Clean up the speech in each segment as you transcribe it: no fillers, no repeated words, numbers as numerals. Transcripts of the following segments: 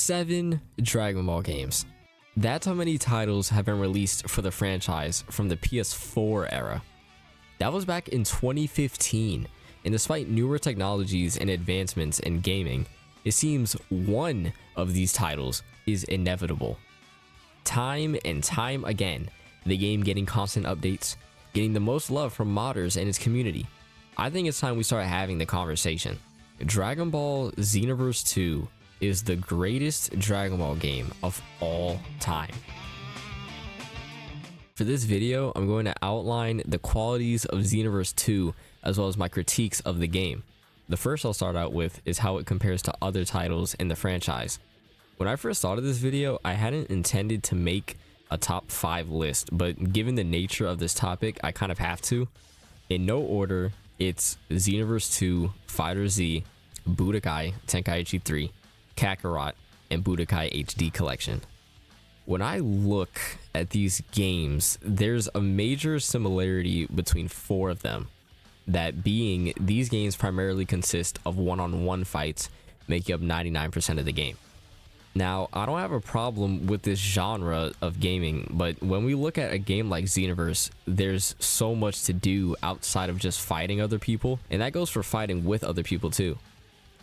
7 Dragon Ball games. That's how many titles have been released for the franchise from the PS4 era. That was back in 2015, and despite newer technologies and advancements in gaming, it seems one of these titles is inevitable. Time and time again, the game getting constant updates, getting the most love from modders and its community. I think it's time we start having the conversation. Dragon Ball Xenoverse 2 is the greatest Dragon Ball game of all time. For this video, I'm going to outline the qualities of Xenoverse 2 as well as my critiques of the game. The first I'll start out with is how it compares to other titles in the franchise. When I first thought of this video, I hadn't intended to make a top 5 list, but given the nature of this topic, I kind of have to. In no order, it's Xenoverse 2, Fighter Z, Budokai Tenkaichi 3, Kakarot, and Budokai HD Collection. When I look at these games, there's a major similarity between 4 of them. That being, these games primarily consist of one-on-one fights, making up 99% of the game. Now, I don't have a problem with this genre of gaming, but when we look at a game like Xenoverse, there's so much to do outside of just fighting other people, and that goes for fighting with other people too.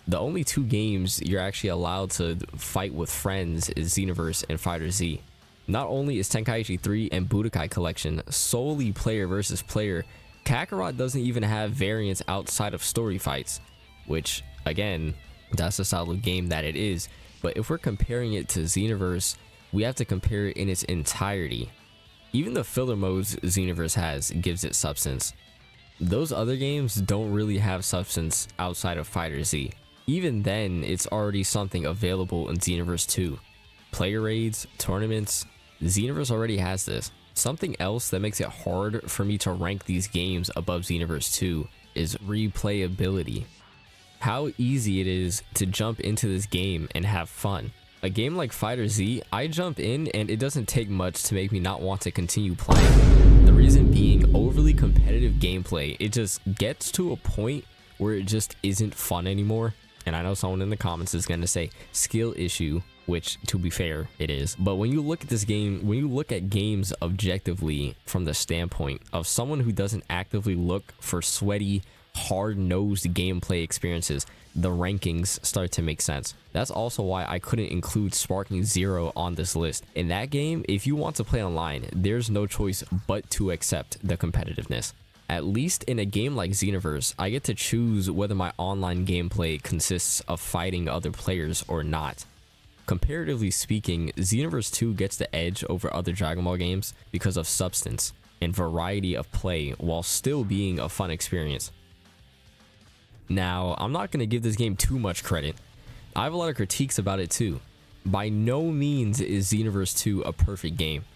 The only 2 games you're actually allowed to fight with friends is Xenoverse and Fighter Z. Not only is Tenkaichi 3 and Budokai Collection solely player versus player, Kakarot doesn't even have variants outside of story fights, which, again, that's the style of game that it is. But if we're comparing it to Xenoverse, we have to compare it in its entirety. Even the filler modes Xenoverse has gives it substance. Those other games don't really have substance outside of Fighter Z. Even then, it's already something available in Xenoverse 2. Player raids, tournaments, Xenoverse already has this. Something else that makes it hard for me to rank these games above Xenoverse 2 is replayability. How easy it is to jump into this game and have fun. A game like Fighter Z, I jump in and it doesn't take much to make me not want to continue playing. The reason being overly competitive gameplay, it just gets to a point where it just isn't fun anymore. And I know someone in the comments is going to say skill issue, which to be fair, it is. But when you look at this game, when you look at games objectively from the standpoint of someone who doesn't actively look for sweaty, hard-nosed gameplay experiences, the rankings start to make sense. That's also why I couldn't include Sparking Zero on this list. In that game, if you want to play online, there's no choice but to accept the competitiveness. At least in a game like Xenoverse, I get to choose whether my online gameplay consists of fighting other players or not. Comparatively speaking, Xenoverse 2 gets the edge over other Dragon Ball games because of substance and variety of play while still being a fun experience. Now, I'm not going to give this game too much credit. I have a lot of critiques about it too. By no means is Xenoverse 2 a perfect game.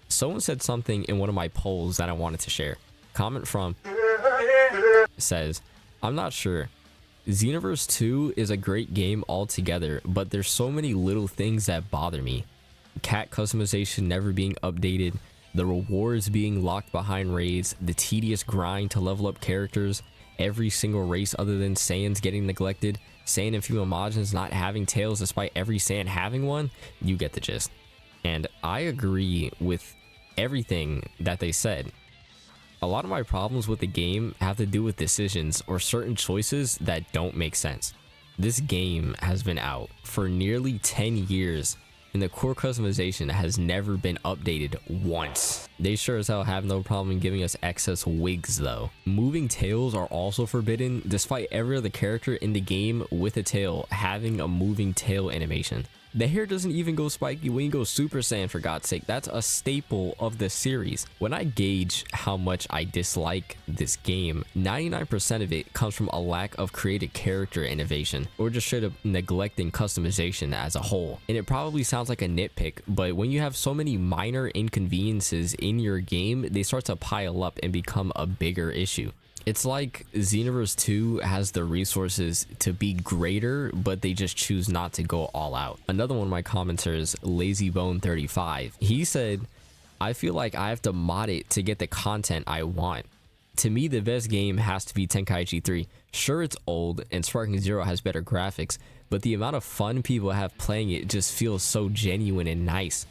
Someone said something in one of my polls that I wanted to share. Comment from says, I'm not sure. Xenoverse 2 is a great game altogether, but there's so many little things that bother me. Cat customization never being updated, the rewards being locked behind raids, the tedious grind to level up characters, every single race other than Saiyans getting neglected, Saiyan and female Majins not having tails despite every Saiyan having one. You get the gist. And I agree with everything that they said. A lot of my problems with the game have to do with decisions or certain choices that don't make sense. This game has been out for nearly 10 years and the core customization has never been updated once. They sure as hell have no problem giving us excess wigs though. Moving tails are also forbidden despite every other character in the game with a tail having a moving tail animation. The hair doesn't even go spiky when you go Super Saiyan, for God's sake. That's a staple of the series. When I gauge how much I dislike this game, 99% of it comes from a lack of creative character innovation or just straight up neglecting customization as a whole. And it probably sounds like a nitpick, but when you have so many minor inconveniences in your game, they start to pile up and become a bigger issue. It's like Xenoverse 2 has the resources to be greater, but they just choose not to go all out. Another one of my commenters, LazyBone35, he said, I feel like I have to mod it to get the content I want. To me, the best game has to be Tenkaichi 3. Sure, it's old and Sparking Zero has better graphics, but the amount of fun people have playing it just feels so genuine and nice.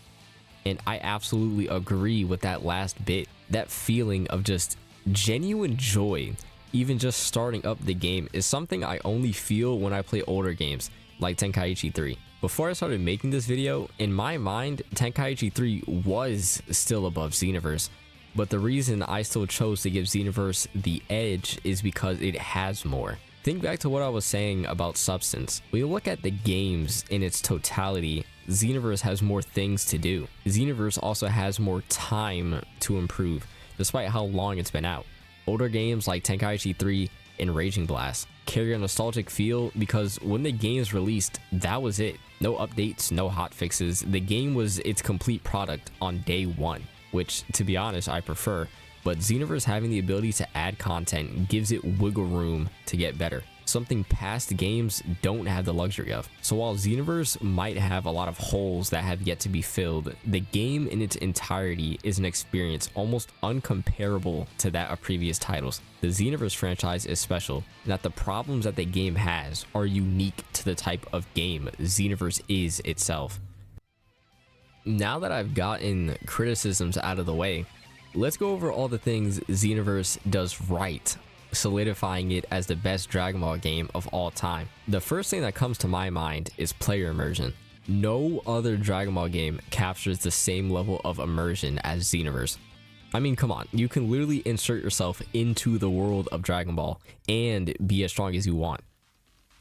And I absolutely agree with that last bit. That feeling of just genuine joy, even just starting up the game, is something I only feel when I play older games like Tenkaichi 3. Before I started making this video, in my mind, Tenkaichi 3 was still above Xenoverse. But the reason I still chose to give Xenoverse the edge is because it has more. Think back to what I was saying about substance. When you look at the games in its totality, Xenoverse has more things to do. Xenoverse also has more time to improve, despite how long it's been out. Older games like Tenkaichi 3 and Raging Blast carry a nostalgic feel because when the game's released, that was it. No updates, no hotfixes. The game was its complete product on day one, which, to be honest, I prefer. But Xenoverse having the ability to add content gives it wiggle room to get better, something past games don't have the luxury of. So while Xenoverse might have a lot of holes that have yet to be filled, the game in its entirety is an experience almost uncomparable to that of previous titles. The Xenoverse franchise is special in that the problems that the game has are unique to the type of game Xenoverse is itself. Now that I've gotten criticisms out of the way, let's go over all the things Xenoverse does right, solidifying it as the best Dragon Ball game of all time. The first thing that comes to my mind is player immersion. No other Dragon Ball game captures the same level of immersion as Xenoverse. I mean, come on, you can literally insert yourself into the world of Dragon Ball and be as strong as you want.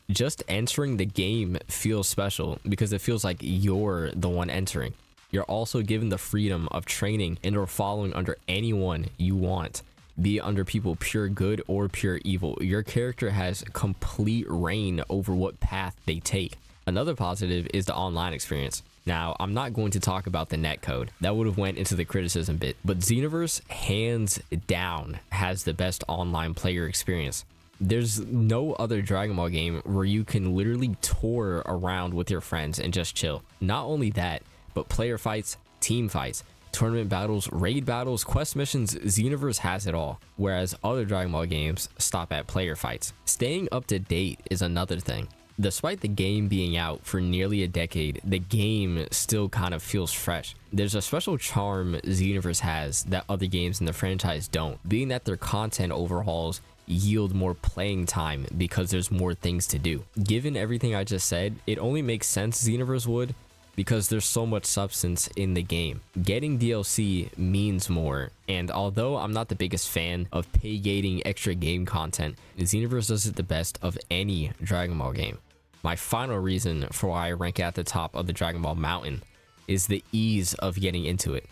Just entering the game feels special because it feels like you're the one entering. You're also given the freedom of training and or following under anyone you want, be it under people pure good or pure evil. Your character has complete reign over what path they take. Another positive is the online experience. Now, I'm not going to talk about the netcode. That would have went into the criticism bit, but Xenoverse hands down has the best online player experience. There's no other Dragon Ball game where you can literally tour around with your friends and just chill. Not only that, but player fights, team fights, tournament battles, raid battles, quest missions, Xenoverse has it all, whereas other Dragon Ball games stop at player fights. Staying up to date is another thing. Despite the game being out for nearly a decade, the game still kind of feels fresh. There's a special charm Xenoverse has that other games in the franchise don't, being that their content overhauls yield more playing time because there's more things to do. Given everything I just said, it only makes sense Xenoverse would, because there's so much substance in the game. Getting DLC means more, and although I'm not the biggest fan of pay-gating extra game content, Xenoverse does it the best of any Dragon Ball game. My final reason for why I rank it at the top of the Dragon Ball mountain is the ease of getting into it.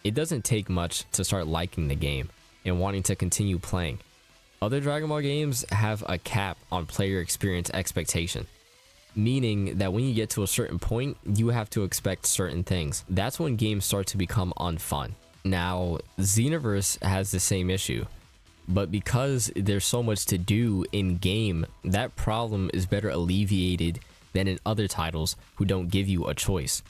It doesn't take much to start liking the game and wanting to continue playing. Other Dragon Ball games have a cap on player experience expectation, meaning that when you get to a certain point, you have to expect certain things. That's when games start to become unfun. Now, Xenoverse has the same issue, but because there's so much to do in game, that problem is better alleviated than in other titles who don't give you a choice.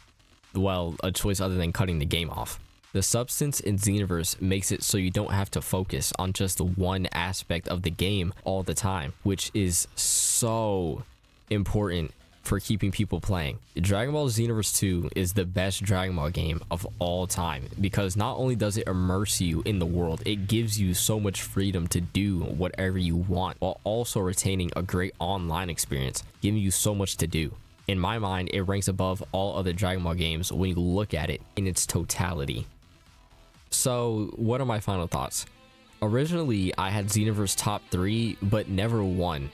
Well, a choice other than cutting the game off. The substance in Xenoverse makes it so you don't have to focus on just one aspect of the game all the time, which is so important for keeping people playing. Dragon Ball Xenoverse 2 is the best Dragon Ball game of all time because not only does it immerse you in the world, it gives you so much freedom to do whatever you want while also retaining a great online experience, giving you so much to do. In my mind, it ranks above all other Dragon Ball games when you look at it in its totality. So, what are my final thoughts? Originally, I had Xenoverse top 3, but never won.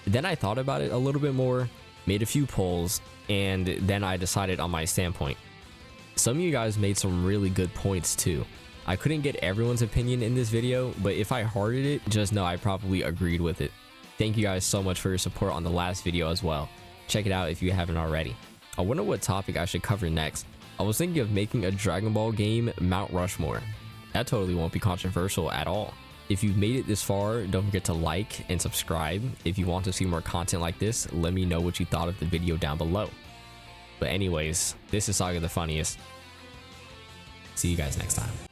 Then I thought about it a little bit more, made a few polls, and then I decided on my standpoint. Some of you guys made some really good points too. I couldn't get everyone's opinion in this video, but if I hearted it, just know I probably agreed with it. Thank you guys so much for your support on the last video as well. Check it out if you haven't already. I wonder what topic I should cover next. I was thinking of making a Dragon Ball game Mount Rushmore. That totally won't be controversial at all. If you've made it this far, don't forget to like and subscribe. If you want to see more content like this, let me know what you thought of the video down below. But anyways, this is Saga the Funniest. See you guys next time.